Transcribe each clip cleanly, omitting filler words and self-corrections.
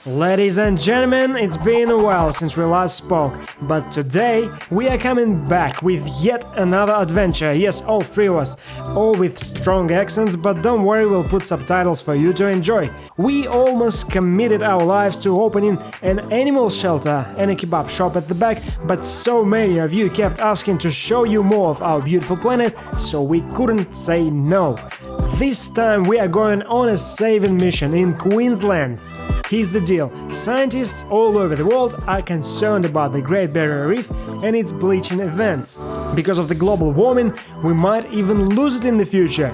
Ladies and gentlemen, it's been a while since we last spoke, but today we are coming back with yet another adventure. Yes, all three of us, all with strong accents, but don't worry, we'll put subtitles for you to enjoy. We almost committed our lives to opening an animal shelter and a kebab shop at the back, but so many of you kept asking to show you more of our beautiful planet, so we couldn't say no. This time we are going on a saving mission in Queensland. Here's the deal, scientists all over the world are concerned about the Great Barrier Reef and its bleaching events. Because of the global warming, we might even lose it in the future.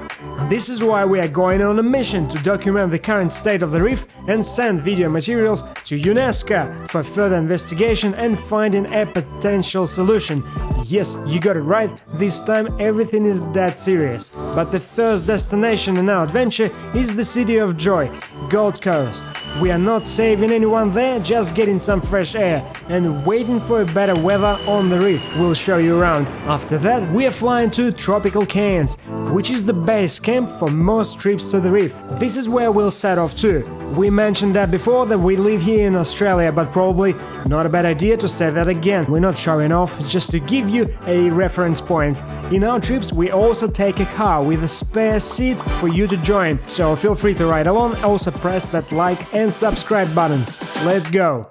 This is why we are going on a mission to document the current state of the reef and send video materials to UNESCO for further investigation and finding a potential solution. Yes, you got it right, this time everything is that serious. But the first destination in our adventure is the city of joy, Gold Coast. We are not saving anyone there, just getting some fresh air and waiting for a better weather on the reef. We'll show you around. After that, we are flying to tropical Cairns, which is the base camp for most trips to the reef. This is where we'll set off to. We mentioned that before that we live here in Australia, but probably not a bad idea to say that again. We're not showing off, just to give you a reference point. In our trips, we also take a car with a spare seat for you to join, so feel free to ride along. Also press that like and subscribe buttons. Let's go!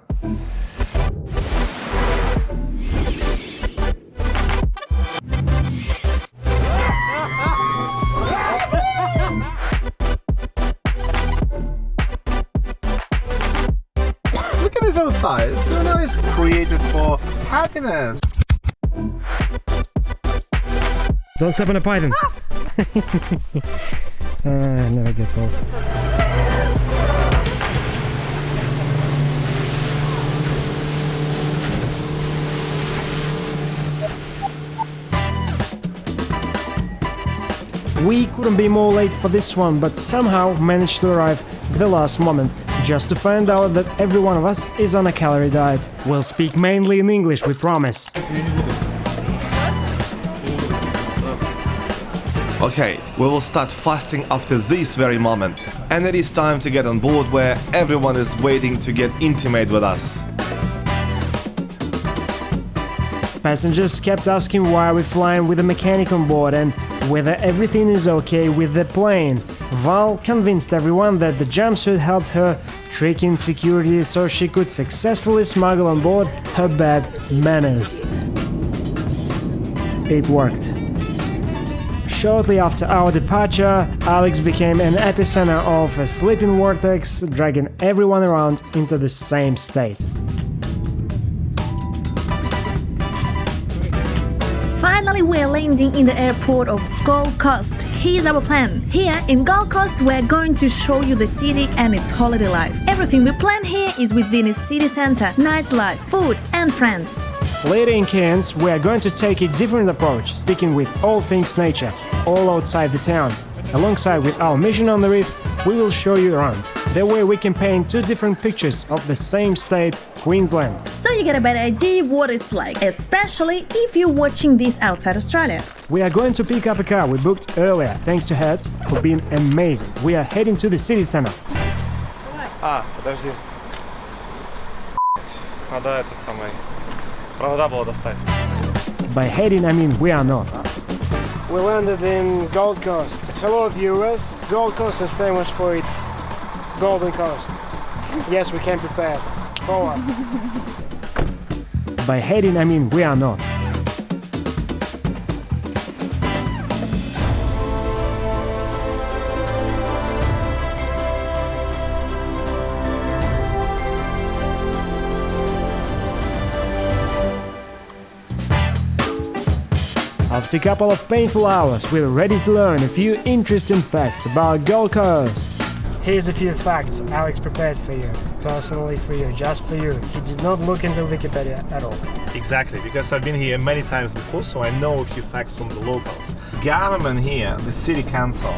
Look at this outside, it's so nice, created for happiness. Don't step on a python. Never gets old. We couldn't be more late for this one, but somehow managed to arrive the last moment, just to find out that every one of us is on a calorie diet. We'll speak mainly in English, we promise. Okay, we will start fasting after this very moment, and it is time to get on board where everyone is waiting to get intimate with us. Passengers kept asking why we're flying with a mechanic on board and whether everything is okay with the plane. Val convinced everyone that the jumpsuit helped her tricking security so she could successfully smuggle on board her bad manners. It worked. Shortly after our departure, Alex became an epicenter of a sleeping vortex, dragging everyone around into the same state. Finally, we're landing in the airport of Gold Coast. Here's our plan. Here in Gold Coast, we're going to show you the city and its holiday life. Everything we plan here is within its city center, nightlife, food and friends. Later in Cairns, we are going to take a different approach, sticking with all things nature, all outside the town. Alongside with our mission on the reef, we will show you around. That way we can paint two different pictures of the same state, Queensland. So you get a better idea what it's like, especially if you're watching this outside Australia. We are going to pick up a car we booked earlier, thanks to Hertz for being amazing. We are heading to the city center. Подожди. Надо этот самый... Провода было достать. By heading, I mean we are not. We landed in Gold Coast. Hello viewers, Gold Coast is famous for its Golden Coast. Yes, we came prepared. Follow us. By heading, I mean we are not. After a couple of painful hours, we're ready to learn a few interesting facts about Gold Coast. Here's a few facts Alex prepared for you, personally for you, just for you. He did not look into Wikipedia at all. Exactly, because I've been here many times before, so I know a few facts from the locals. Government here, the city council,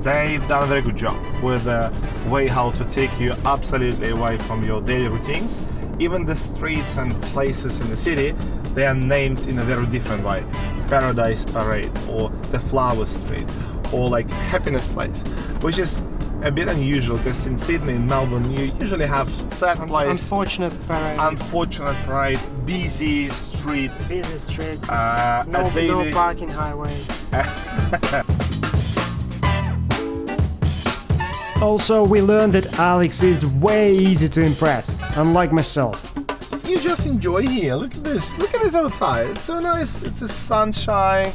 they've done a very good job with the way how to take you absolutely away from your daily routines. Even the streets and places in the city, they are named in a very different way. Paradise Parade, or the Flower Street, or like Happiness Place, which is a bit unusual because in Sydney and Melbourne you usually have certain place. Unfortunate parade. Unfortunate parade, busy street. Busy street. No parking highway. Also, we learned that Alex is way easy to impress, unlike myself. You just enjoy here. Look at this. Look at this outside. It's so nice. It's a sunshine.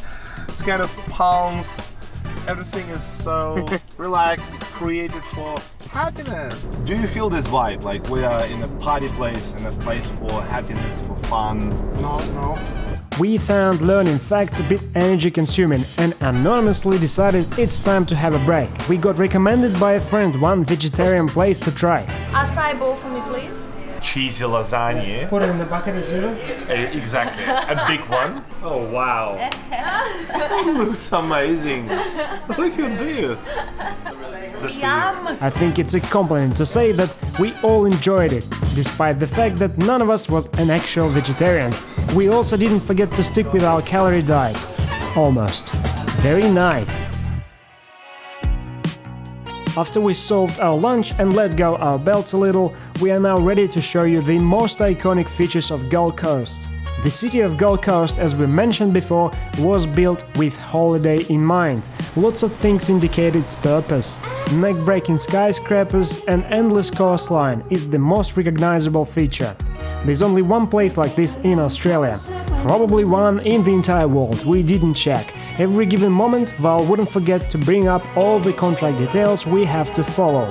It's kind of palms. Everything is so relaxed, created for happiness. Do you feel this vibe? Like we are in a party place, in a place for happiness, for fun? No. We found learning facts a bit energy consuming and anonymously decided it's time to have a break. We got recommended by a friend one vegetarian place to try. Acai bowl for me, please. Cheesy lasagna. Put it in the bucket as usual. Exactly. A big one. Oh wow. It looks amazing. Look at this. Yum! I think it's a compliment to say that we all enjoyed it, despite the fact that none of us was an actual vegetarian. We also didn't forget to stick with our calorie diet. Almost. Very nice. After we solved our lunch and let go our belts a little, we are now ready to show you the most iconic features of Gold Coast. The city of Gold Coast, as we mentioned before, was built with holiday in mind. Lots of things indicate its purpose. Neck-breaking skyscrapers and endless coastline is the most recognizable feature. There's only one place like this in Australia. Probably one in the entire world, we didn't check. Every given moment, Val wouldn't forget to bring up all the contract details we have to follow.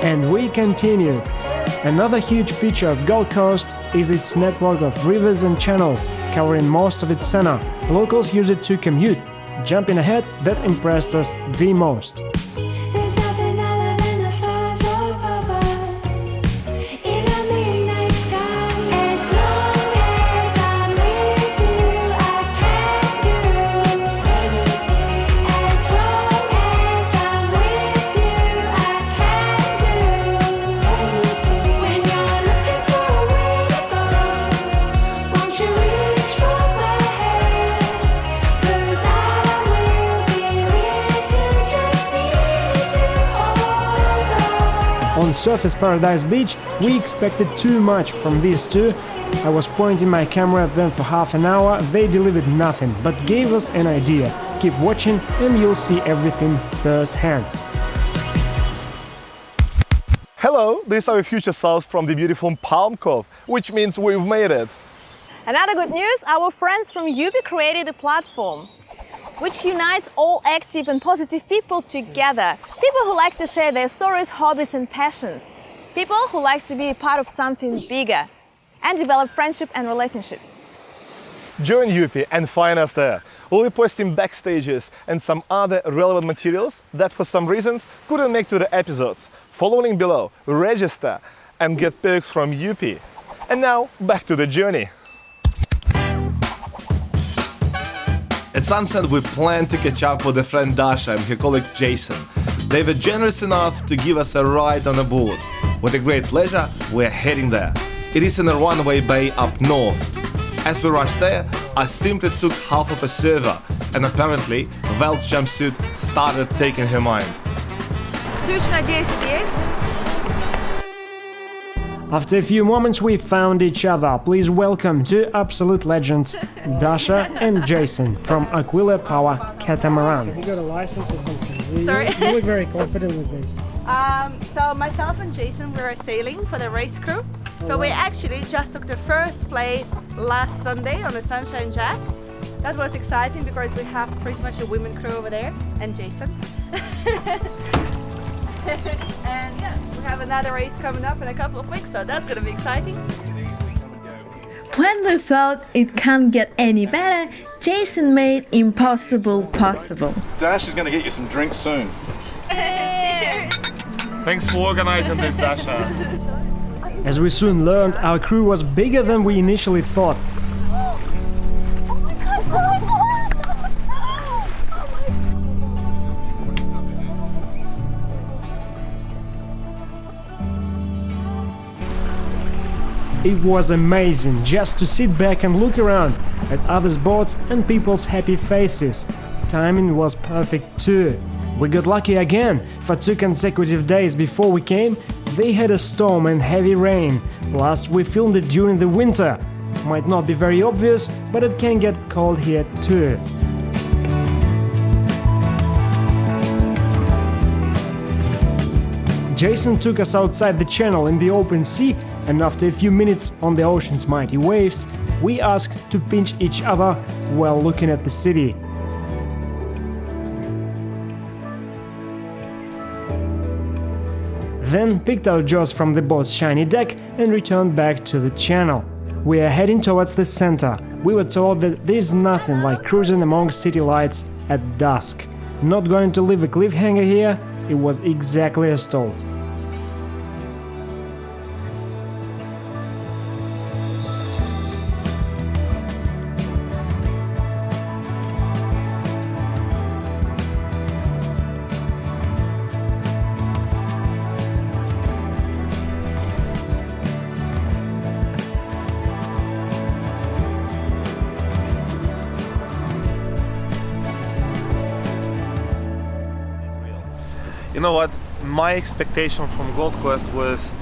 And we continue. Another huge feature of Gold Coast is its network of rivers and channels, covering most of its center. Locals use it to commute. Jumping ahead, that impressed us the most. On Surfers Paradise Beach, we expected too much from these two. I was pointing my camera at them for half an hour, they delivered nothing, but gave us an idea. Keep watching and you'll see everything firsthand. Hello, this is our future selves from the beautiful Palm Cove, which means we've made it. Another good news, our friends from Yupi created a platform which unites all active and positive people together. People who like to share their stories, hobbies and passions. People who like to be a part of something bigger and develop friendship and relationships. Join Yupi and find us there. We'll be posting backstages and some other relevant materials that for some reasons couldn't make to the episodes. Follow link below, register and get perks from Yupi. And now, back to the journey. At sunset, we planned to catch up with a friend Dasha and her colleague Jason. They were generous enough to give us a ride on a boat. With a great pleasure, we're heading there. It is in a runway bay up north. As we rushed there, I simply took half of a server, and apparently Val's jumpsuit started taking her mind. Ключ на 10 есть? After a few moments we found each other. Please welcome two absolute legends, Dasha and Jason from Aquila Power Catamarans. You got a license or something? Sorry? You look very confident with this. So myself and Jason were sailing for the race crew. So we actually just took the first place last Sunday on the Sunshine Jack. That was exciting because we have pretty much a women crew over there and Jason. And yeah, we have another race coming up in a couple of weeks, so that's gonna be exciting. When we thought it can't get any better, Jason made impossible possible. Dash is going to get you some drinks soon. Thanks for organizing this, Dasha. As we soon learned, our crew was bigger than we initially thought. It was amazing just to sit back and look around at others' boats and people's happy faces. Timing was perfect too. We got lucky again. For 2 consecutive days before we came, they had a storm and heavy rain. Plus, we filmed it during the winter. Might not be very obvious, but it can get cold here too. Jason took us outside the channel in the open sea, and after a few minutes on the ocean's mighty waves, we asked to pinch each other while looking at the city. Then picked our jaws from the boat's shiny deck and returned back to the channel. We are heading towards the center. We were told that there's nothing like cruising among city lights at dusk. Not going to leave a cliffhanger here, it was exactly as told. You know what? My expectation from Gold Coast was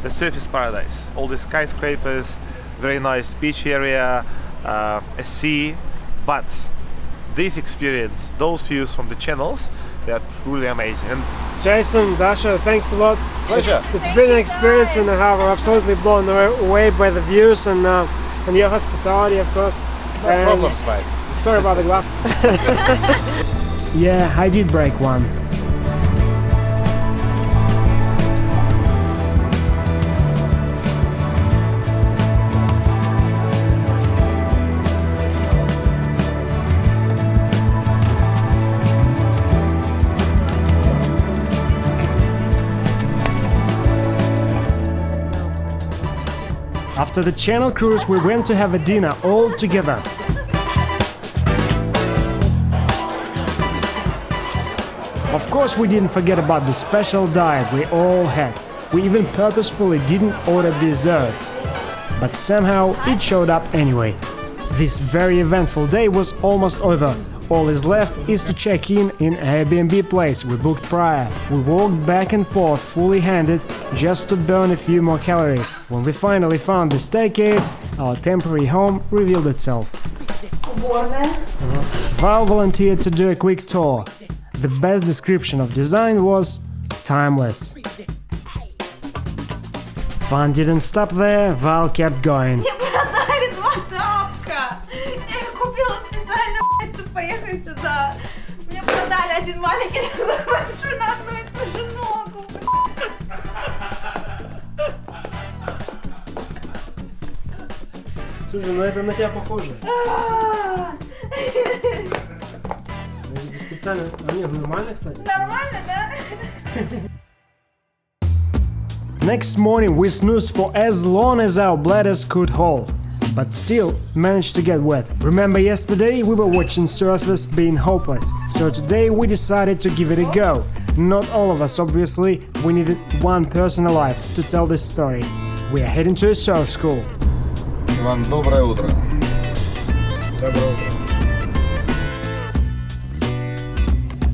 the surface paradise. All the skyscrapers, very nice beach area, a sea. But this experience, those views from the channels, they are truly amazing. And Jason, Dasha, thanks a lot. Pleasure. It's been an experience and a half. I'm absolutely blown away by the views and your hospitality, of course. No problems, mate. Sorry about the glass. Yeah, I did break one. After the channel cruise, we went to have a dinner all together. Of course, we didn't forget about the special diet we all had. We even purposefully didn't order dessert. But somehow it showed up anyway. This very eventful day was almost over. All is left is to check in Airbnb place we booked prior. We walked back and forth fully handed just to burn a few more calories. When we finally found the staircase, our temporary home revealed itself. Val volunteered to do a quick tour. The best description of design was timeless. Fun didn't stop there, Val kept going. Мне продали 2 тапка. Я их купила специально, чтобы поехать сюда. Мне продали один маленький, другой большой на одну и ту же ногу. Слушай, ну это на тебя похоже. Специально. А нет, нормально, кстати. Нормально, да? Next morning we snoozed for as long as our bladders could hold, but still managed to get wet. Remember yesterday we were watching surfers being hopeless, so today we decided to give it a go. Not all of us obviously, we needed one person alive to tell this story. We are heading to a surf school. Иван, доброе утро. Доброе утро.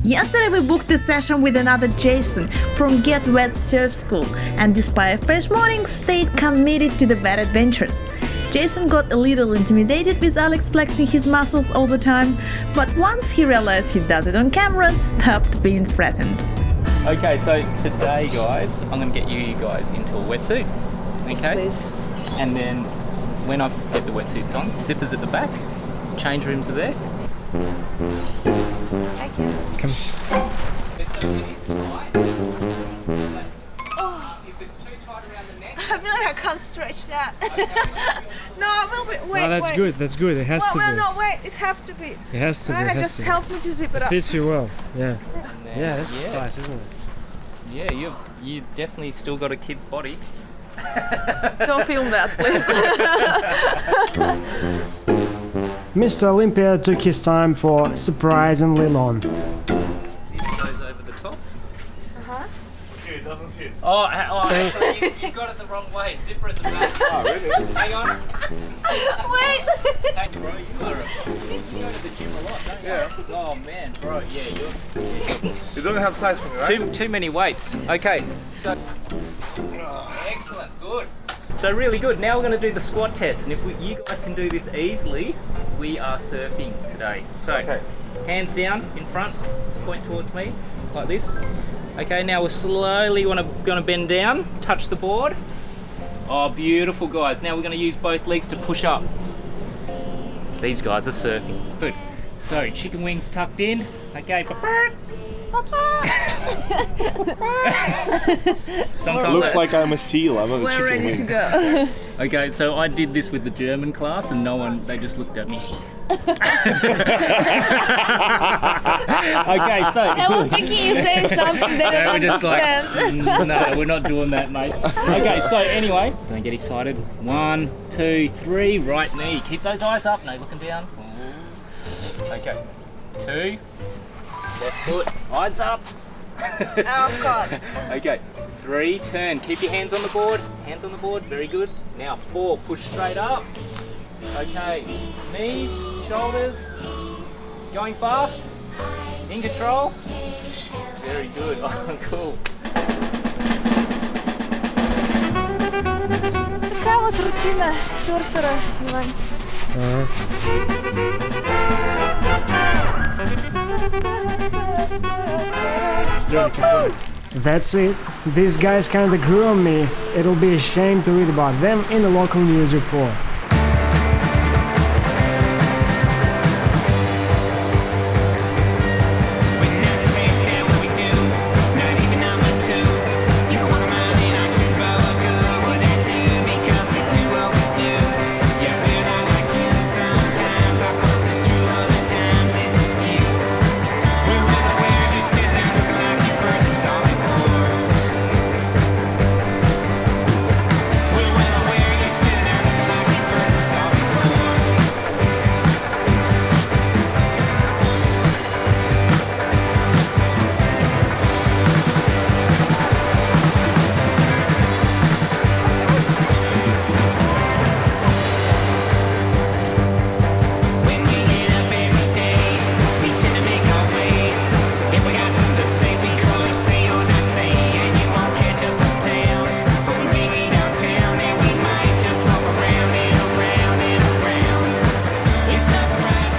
Yesterday we booked a session with another Jason from Get Wet Surf School, and despite a fresh morning, stayed committed to the wet adventures. Jason got a little intimidated with Alex flexing his muscles all the time, but once he realized he does it on camera, stopped being threatened. Okay, so today, guys, I'm going to get you guys into a wetsuit. Okay? Please. And then when I get the wetsuits on, zippers at the back, change rooms are there. Come. If it's too tight around the neck, I feel like I can't stretch that. No, I will be. Wait, Oh, that's wait. good. That's good. It has to Well, be. no, wait. It has to be. It has to be. Right, It has just to be. help me to zip it up. Fits you well. Yeah. and then, Yeah, that's the size, isn't it? Yeah, you definitely still got a kid's body. Don't film that, please. Mr. Olympia took his time for surprisingly long. This goes over the top. okay, it doesn't fit. Actually, you got it the wrong way. Zipper at the back. Oh, really? Hang on. Wait. Hey, bro, you go to the gym a lot, don't you? Yeah. Oh man, bro, yeah, You don't have size for me, right? too many weights. Okay. So, excellent, good. So really good. Now we're going to do the squat test, and if you guys can do this easily, we are surfing today. So, Okay. hands down in front, point towards me, like this. Okay, now we're slowly going to bend down, touch the board. Oh, beautiful, guys. Now we're going to use both legs to push up. These guys are surfing. Good. So, chicken wings tucked in. Okay. Sometimes Looks like I'm a seal. I'm not a We're chicken ready wing. to go. Okay, so I did this with the German class and they just looked at me. Okay, so. They were thinking you're saying something they They don't were just like, understand. no, we're not doing that, mate. Okay, so anyway, don't get excited. 1, 2, 3, right knee. Keep those eyes up, no looking down. Okay, 2, left foot, eyes up. Oh, of course. Okay, 3, turn. Keep your hands on the board. Hands on the board, very good. Now 4, push straight up. Okay, knees, shoulders, going fast, in control. Very good, oh, cool. Така вот рутина серфера, Иван. That's it. These guys kinda grew on me. It'll be a shame to read about them in the local news report.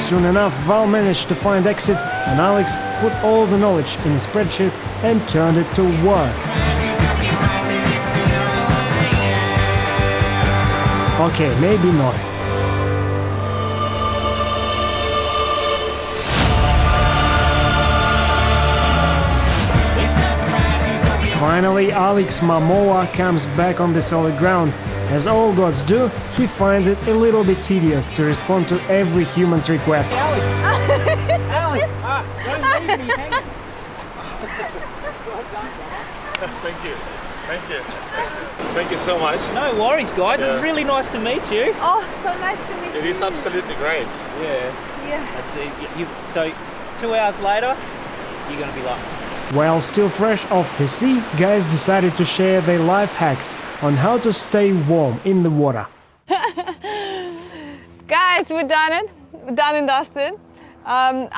Soon enough, Val managed to find exit, and Alex put all the knowledge in a spreadsheet and turned it to work. Okay, maybe not. Finally, Alex Mamoa comes back on the solid ground. As all gods do, he finds it a little bit tedious to respond to every human's request. Alex, don't leave me hanging. Thank you. Thank you. Thank you so much. No worries, guys. Yeah. It's really nice to meet you. Oh, so nice to meet you. It is absolutely great. Yeah. Yeah. That's it. So 2 hours later, you're gonna be like. While still fresh off the sea, guys decided to share their life hacks on how to stay warm in the water. Guys, we're done it. We're done and dusted. I'm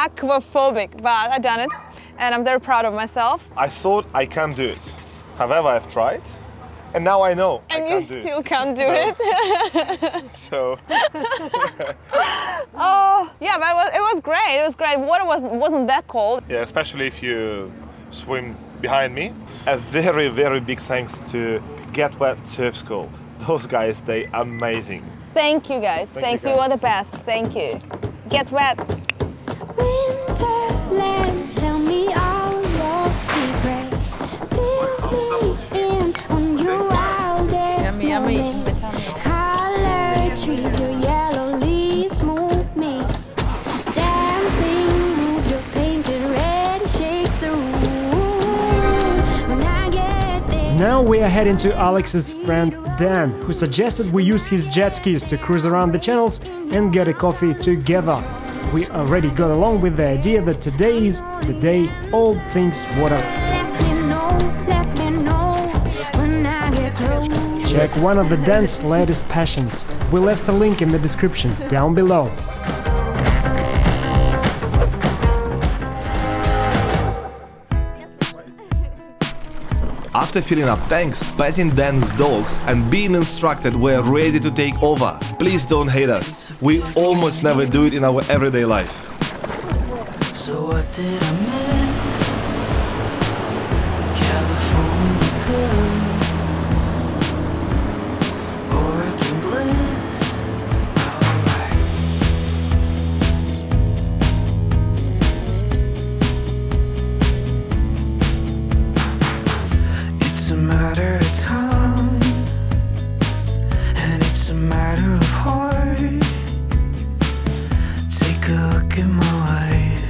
aquaphobic, but I done it, and I'm very proud of myself. I thought I can't do it. However, I've tried, and now I know And I you can't do still it. can't do it. So, Oh, yeah, but it was great. It was great. Water wasn't that cold. yeah, especially if you swim behind me. A very, very big thanks to Get Wet Surf School. Those guys, they amazing. Thank you, guys. Thanks. you, You guys. are the best. Thank you. Get wet. Winterland, tell me all your secrets. Fill me in on your wildest Yummy, yummy. moments. Color trees, your yellow leaves move me. Dancing moves, your painted red shakes the room. When I get there. Now we are heading to Alex's friend Dan, who suggested we use his jet skis to cruise around the channels and get a coffee together. We already got along with the idea that today is the day all things water. Let me know check one of the dance's latest passions. We left a link in the description down below. After filling up tanks, petting dance dogs and being instructed we're ready to take over. Please don't hate us. We almost never do it in our everyday life. So what did I miss? California girl, Oregon bliss. Alright. It's a matter of time, and it's a matter of heart. Take a look at my life.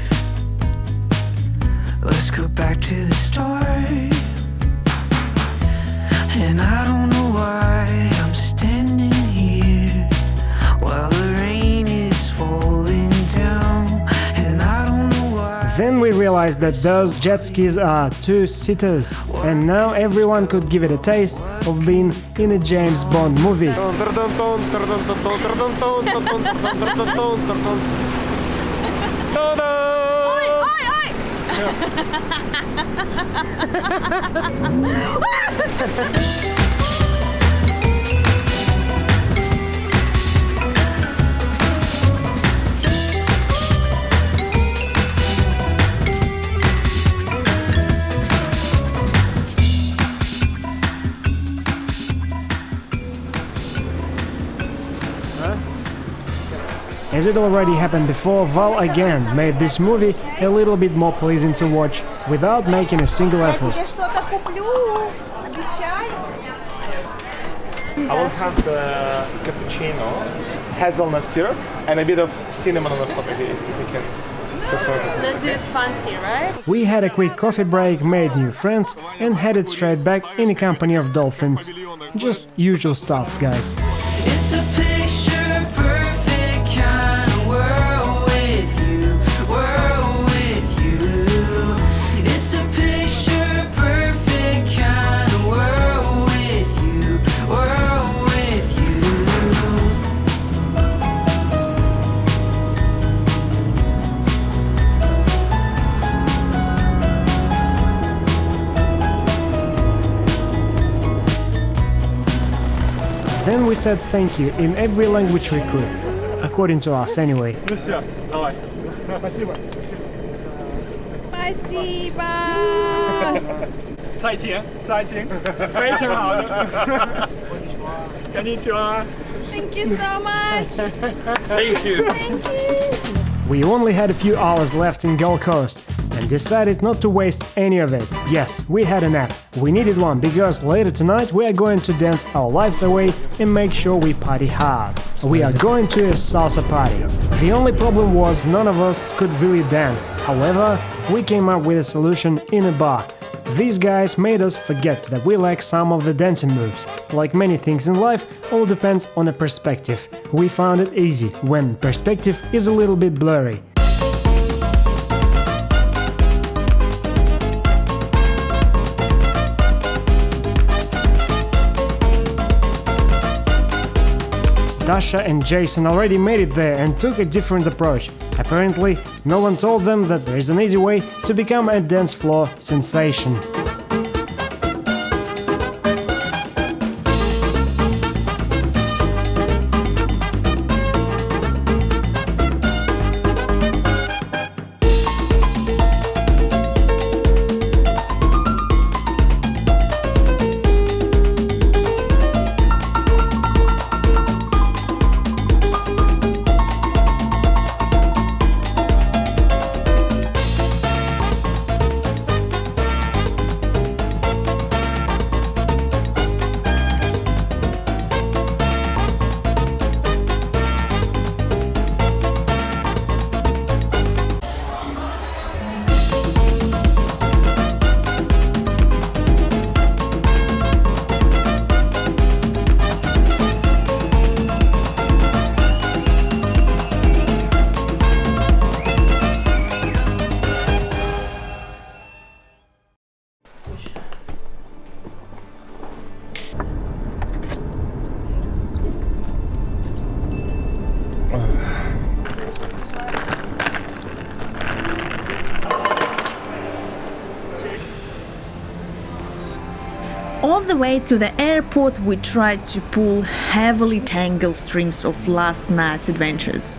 Let's go back to the start. And I don't know why I'm standing here while the rain is falling down. And I don't know why. Then we realized that those jet skis are two-seaters, and now everyone could give it a taste of being in a James Bond movie. As it already happened before, Val again made this movie a little bit more pleasing to watch without making a single effort. I will have the cappuccino, hazelnut syrup, and a bit of cinnamon on the top if you can. Let's do it fancy, right? We had a quick coffee break, made new friends, and headed straight back in the company of dolphins. Just usual stuff, guys. It's a picture perfect kind of world with you, world with you. It's a picture perfect kind of world with you, world with you. Then we said thank you in every language we could, according to us anyway. Thank you so much. Thank you. We only had a few hours left in Gold Coast and decided not to waste any of it. Yes, we had a nap. We needed one because later tonight we are going to dance our lives away and make sure we party hard. We are going to a salsa party. The only problem was none of us could really dance. However, we came up with a solution in a bar. These guys made us forget that we lack some of the dancing moves. Like many things in life, all depends on a perspective. We found it easy when perspective is a little bit blurry. Dasha and Jason already made it there and took a different approach. Apparently, no one told them that there is an easy way to become a dance floor sensation. All the way to the airport, we tried to pull heavily tangled strings of last night's adventures.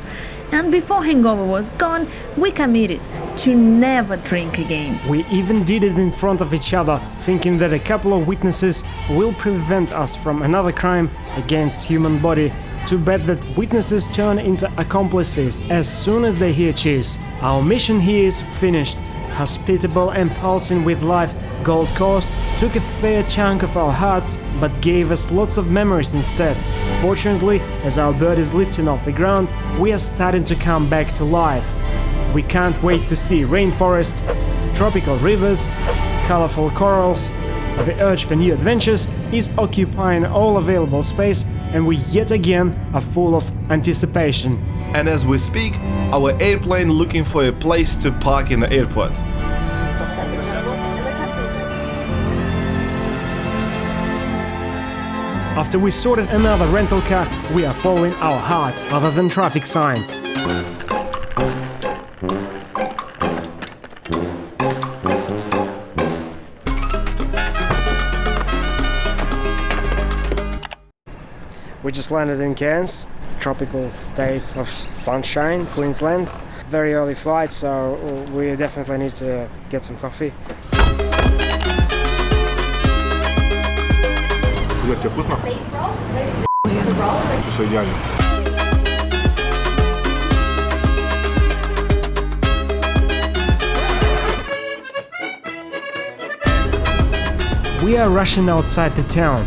And before hangover was gone, we committed to never drink again. We even did it in front of each other, thinking that a couple of witnesses will prevent us from another crime against human body. Too bad that witnesses turn into accomplices as soon as they hear cheese. Our mission here is finished. Hospitable and pulsing with life, Gold Coast took a fair chunk of our hearts, but gave us lots of memories instead. Fortunately, as our bird is lifting off the ground, we are starting to come back to life. We can't wait to see rainforest, tropical rivers, colorful corals. The urge for new adventures is occupying all available space, and we yet again are full of anticipation. And as we speak, our airplane looking for a place to park in the airport. After we sorted another rental car, we are following our hearts other than traffic signs. We just landed in Cairns, tropical state of sunshine, Queensland. Very early flight, so we definitely need to get some coffee. Тебе вкусно? Все идеально. We are rushing outside the town.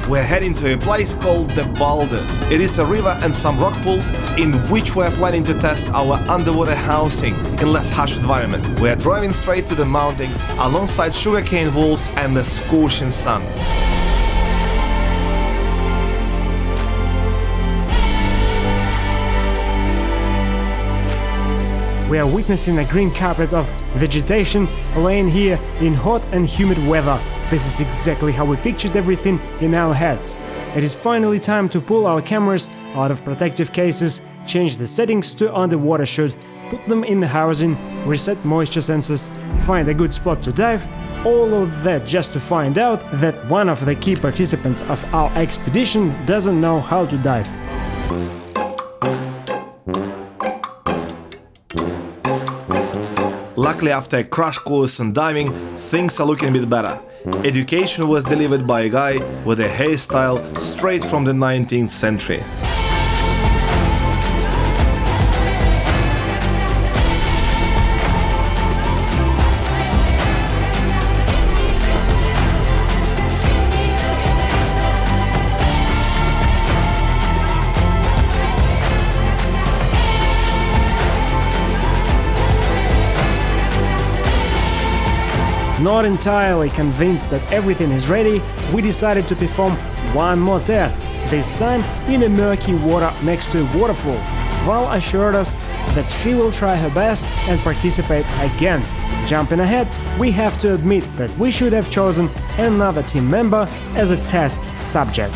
We're heading to a place called the Boulders. It is a river and some rock pools in which we're planning to test our underwater housing in less harsh environment. We are driving straight to the mountains alongside sugarcane walls and the scorching sun. We are witnessing a green carpet of vegetation laying here in hot and humid weather. This is exactly how we pictured everything in our heads. It is finally time to pull our cameras out of protective cases, change the settings to underwater shoot, put them in the housing, reset moisture sensors, find a good spot to dive, all of that just to find out that one of the key participants of our expedition doesn't know how to dive. Luckily, after a crash course on diving, things are looking a bit better. Education was delivered by a guy with a hairstyle straight from the 19th century. Not entirely convinced that everything is ready, we decided to perform one more test, this time in a murky water next to a waterfall. Val assured us that she will try her best and participate again. Jumping ahead, we have to admit that we should have chosen another team member as a test subject.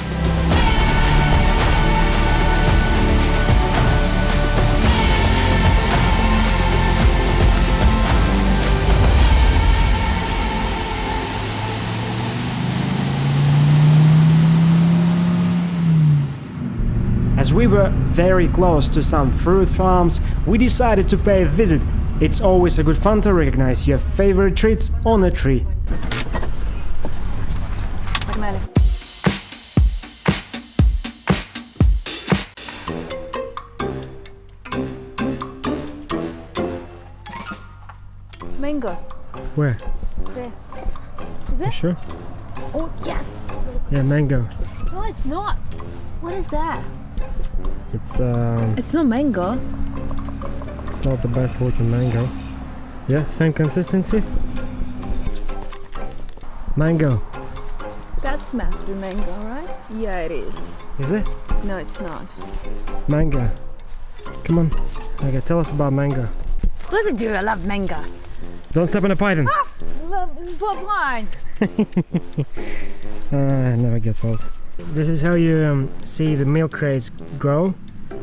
As we were very close to some fruit farms, we decided to pay a visit. It's always a good fun to recognize your favorite treats on a tree. Mango. Where? There. You sure? Oh, yes. Yeah, mango. No, it's not. What is that? It's It's not mango. it's not the best looking mango. Yeah, same consistency. Mango. That must be mango, right? Yeah, it is. Is it? No, it's not. Mango. Come on. Okay, tell us about mango. Of course I do, I love mango. Don't step on a python. Fine. Never gets old. This is how you see the milk crates grow.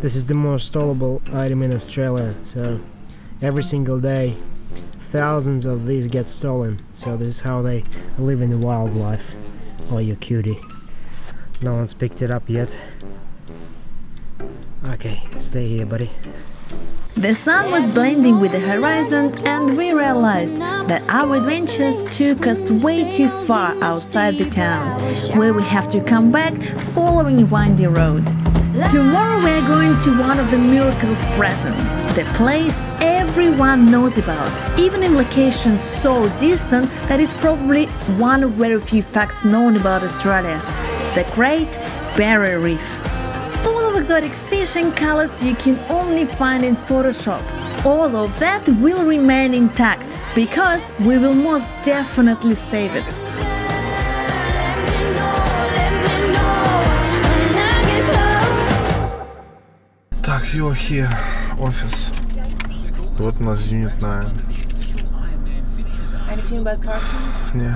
This is the most storeable item in Australia. So every single day, thousands of these get stolen. So this is how they live in the wildlife. Oh, you cutie. No one's picked it up yet. Okay, stay here, buddy. The sun was blending with the horizon, and we realized that our adventures took us way too far outside the town, where we have to come back following a windy road. Tomorrow we're going to one of the miracles present, the place everyone knows about, even in locations so distant that it's probably one of very few facts known about Australia, the Great Barrier Reef. Full of exotic fish and colors you can only find in Photoshop. All of that will remain intact because we will most definitely save it. Так, you're here, офис. Вот у нас Unit 9. Anything about parking? Не.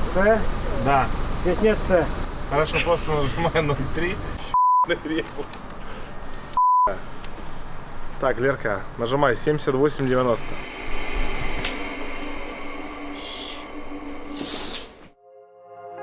С? Да. Здесь нет С. Хорошо, просто нажимаю 03. Ребус. Так, Лерка, нажимай 7890.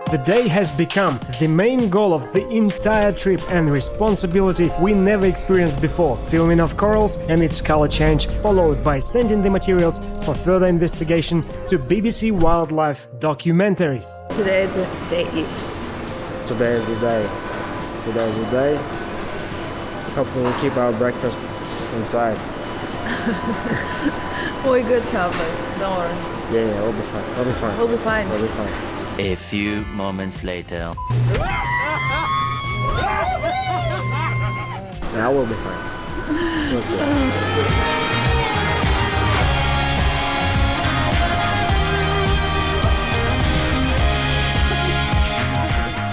The day has become the main goal of the entire trip and responsibility we never experienced before. Filming of corals and its color change, followed by sending the materials for further investigation to BBC Wildlife documentaries. Today's the day is. Today is the day. Today is the day. Hopefully we keep our breakfast inside. We good tapas, don't worry. Yeah, we'll be fine. We'll be fine. We'll be fine. We'll be fine. A few moments later. Now we'll be fine. We'll see.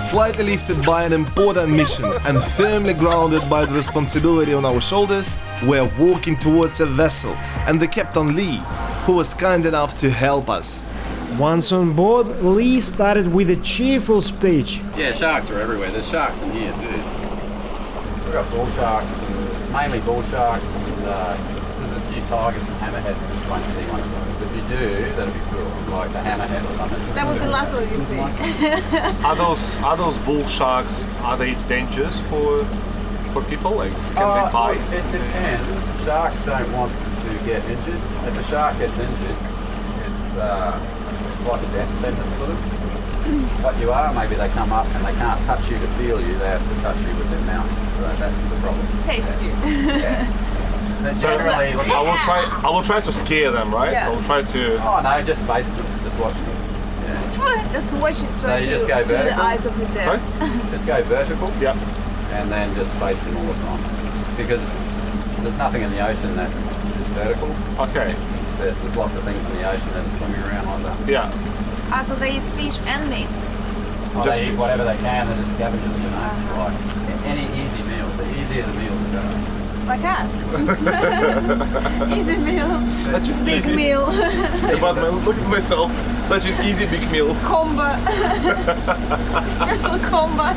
Slightly lifted by an important mission and firmly grounded by the responsibility on our shoulders, we're walking towards a vessel and the Captain Lee, who was kind enough to help us. Once on board, Lee started with a cheerful speech. Yeah, sharks are everywhere. There's sharks in here too. We've got bull sharks, and mainly bull sharks, and there's a few tigers and hammerheads, but you won't see one of those. If you do, that'd be cool, like the hammerhead or something. That would be the last one you see. Are those bull sharks, are they dangerous for people? Like, can they bite? It depends. Sharks don't want to get injured. If a shark gets injured, it's like a death sentence for them. What you are, maybe they come up and they can't touch you to feel you, they have to touch you with their mouth, so that's the problem. Taste you. Yeah. But So generally, I will try to scare them, right? Yeah. I will try to. oh no, just face them, just watch them. Yeah. Just watch it straight you just go to the vertical? eyes of your Sorry? death. Just go vertical Yeah. and then just face them all the time. Because there's nothing in the ocean that is vertical. Okay. There's lots of things in the ocean that are swimming around like that. Yeah. So they eat fish and meat. Well, they eat whatever they can, they're just scavengers, you know. Like any easy meal, the easier the meal, the better. Like us. Easy meal. Such an Big easy meal. But look at myself. Such an easy big meal. Combo. Special combo.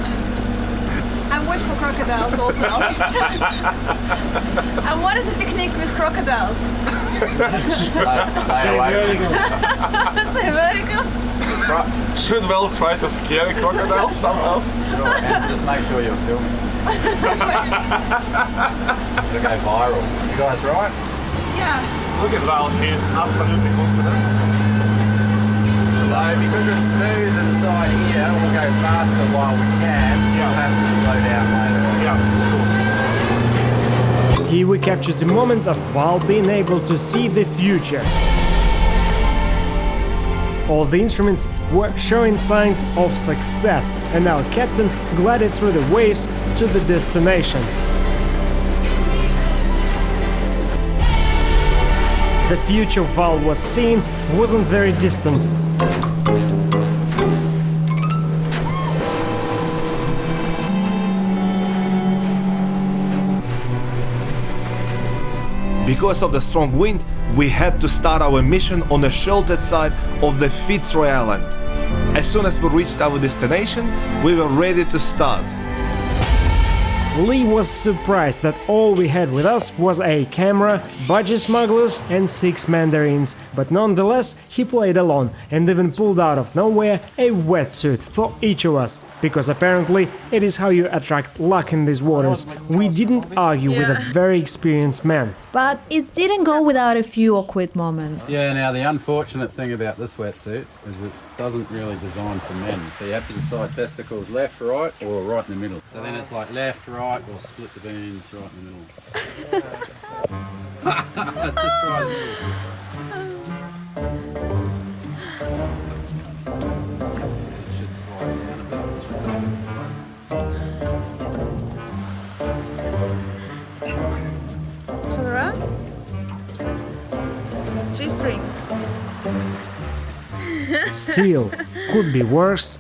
And watch for crocodiles also. And what is the techniques with crocodiles? Stay away. Stay vertical. Should well try to scare a crocodile somehow. Sure, and just make sure you're filming. It'll go viral. You guys right? Yeah. Look at Val, she's absolutely confident. So because it's smooth inside here, we'll go faster while we can. We'll have to slow down later. Yeah, Here we captured the moment of Val being able to see the future. All the instruments were showing signs of success, and our captain glided through the waves to the destination. The future Val was seeing wasn't very distant. Because of the strong wind, we had to start our mission on the sheltered side of the Fitzroy Island. As soon as we reached our destination, we were ready to start. Lee was surprised that all we had with us was a camera, budgie smugglers and 6 mandarins, but nonetheless he played along and even pulled out of nowhere a wetsuit for each of us, because apparently it is how you attract luck in these waters. We didn't argue with a very experienced man. But it didn't go without a few awkward moments. Yeah, now the unfortunate thing about this wetsuit is it doesn't really design for men. So you have to decide testicles left, right, or right in the middle. So then it's like left, right, or split the beans right in the middle. Just try the middle. It should slide down a bit. To the right? G-strings. Still, could be worse.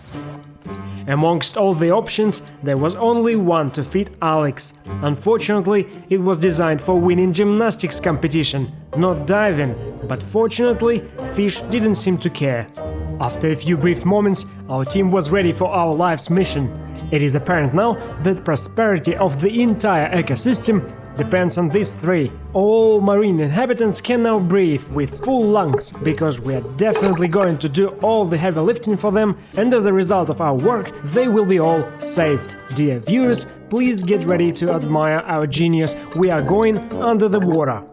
Amongst all the options, there was only one to fit Alex. Unfortunately, it was designed for winning gymnastics competition, not diving, but fortunately, fish didn't seem to care. After a few brief moments, our team was ready for our life's mission. It is apparent now that prosperity of the entire ecosystem depends on these 3. All marine inhabitants can now breathe with full lungs, because we are definitely going to do all the heavy lifting for them, and as a result of our work, they will be all saved. Dear viewers, please get ready to admire our genius. We are going under the water.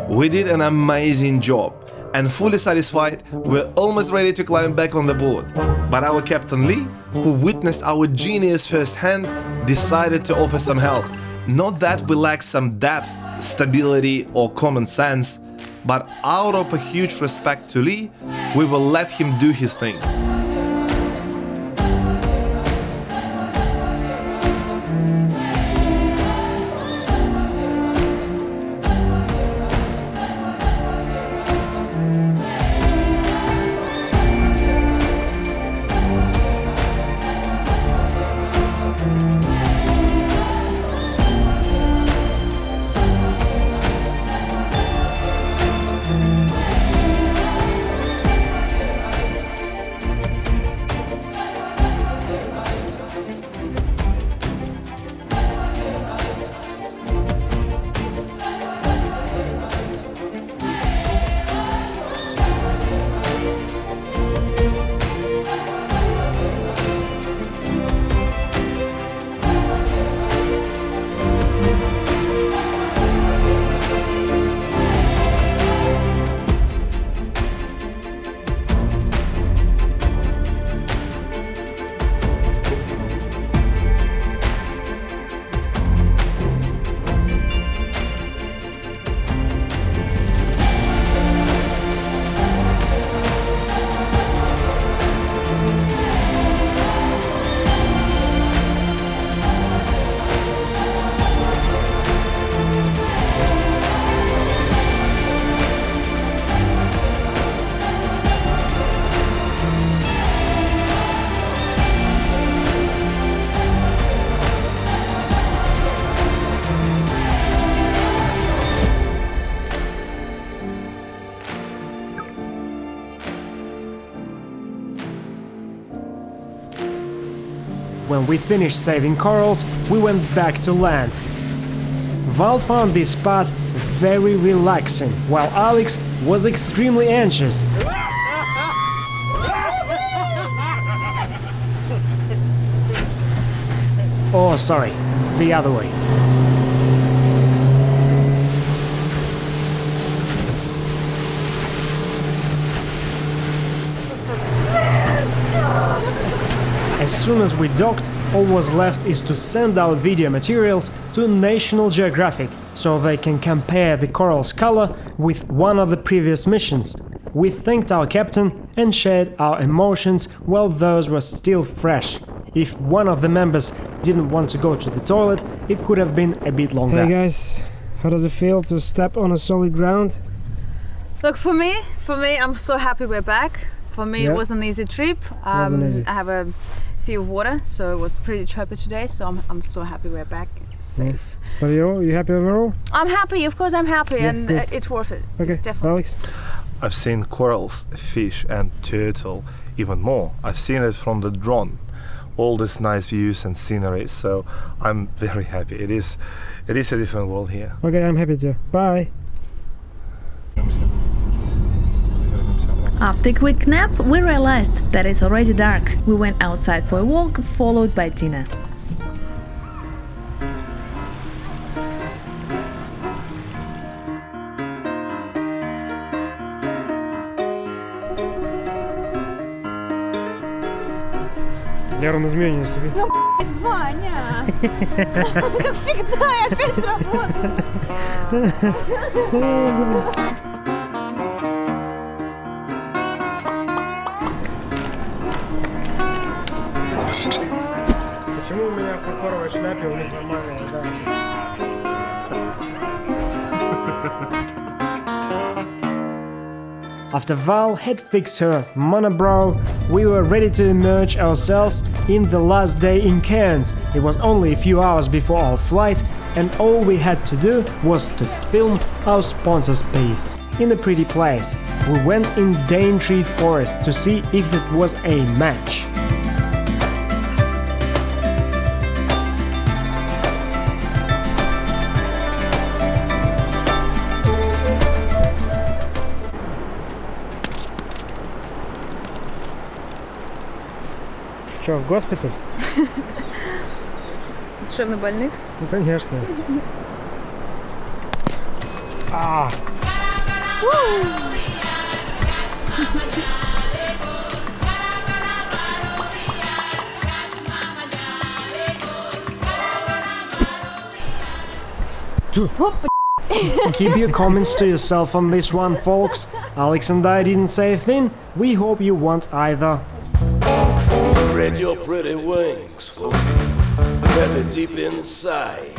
We did an amazing job, and fully satisfied, we're almost ready to climb back on the board. But our Captain Lee, who witnessed our genius firsthand, decided to offer some help. Not that we lack some depth, stability or common sense, but out of a huge respect to Lee, we will let him do his thing. When we finished saving corals, we went back to land. Val found this spot very relaxing, while Alex was extremely anxious. Oh, sorry, the other way. As soon as we docked, all was left is to send our video materials to National Geographic. so they can compare the coral's color with one of the previous missions. We thanked our captain and shared our emotions while those were still fresh. If one of the members didn't want to go to the toilet, it could have been a bit longer. Hey guys, how does it feel to step on a solid ground? Look, for me, I'm so happy we're back. For me, it was an easy trip. I have a few water, so it was pretty choppy today. So I'm so happy we're back, safe. But you happy overall? I'm happy, of course I'm happy, and good. it's worth it. Okay, It's definitely. Alex? I've seen corals, fish and turtle even more. I've seen it from the drone. All these nice views and scenery, so I'm very happy. It is a different world here. Okay, I'm happy too. Bye. After a quick nap, we realized that it's already dark. We went outside for a walk, followed by dinner. Я разменюсь тебе. Ну, Ваня! Как всегда, я опять с работы. Почему у меня в фарфоровой шляпе у них нормальная задница? After Val had fixed her monobrow, we were ready to immerse ourselves in the last day in Cairns. It was only a few hours before our flight, and all we had to do was to film our sponsor's piece. In a pretty place, we went in Daintree forest to see if it was a match. Что, в госпиталь? Душевно больных? Ну, конечно. А! Keep your comments to yourself on this one, folks. Alex and I didn't say a thing. We hope you won't either. Spread your pretty wings for me. Let me deep inside.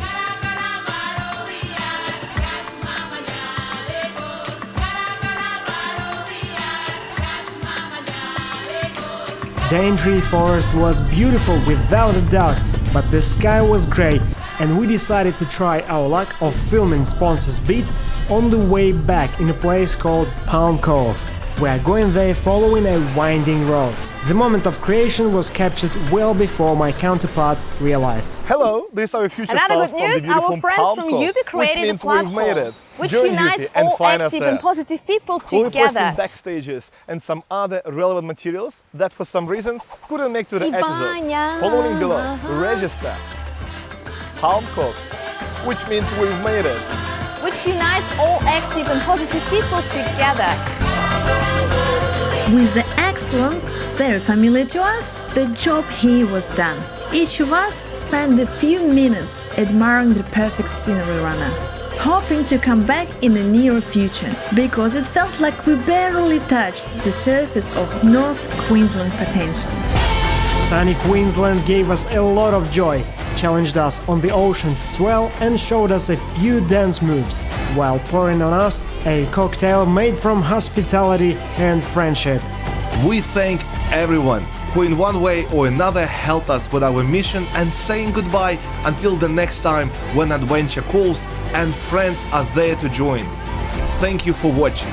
Daintree forest was beautiful without a doubt, but the sky was grey, and we decided to try our luck of filming Sponsor's beat on the way back in a place called Palm Cove. We are going there following a winding road. The moment of creation was captured well before my counterparts realized. Hello, this is our future Another self good from the news, beautiful our friends Palm from Cove, Yupi created which means a platform we've made it. which Join unites Yupi and all find us active there. and positive people We'll be posting together. backstages and some other relevant materials that for some reasons couldn't make to the episodes. Ivanya. Following below, register. Palm Cove, which means we've made it. Which unites all active and positive people together. With the excellence very familiar to us, the job here was done. Each of us spent a few minutes admiring the perfect scenery around us, hoping to come back in the near future, because it felt like we barely touched the surface of North Queensland potential. Sunny Queensland gave us a lot of joy, challenged us on the ocean's swell and showed us a few dance moves, while pouring on us a cocktail made from hospitality and friendship. We thank everyone who in one way or another helped us with our mission and saying goodbye until the next time when adventure calls and friends are there to join. Thank you for watching.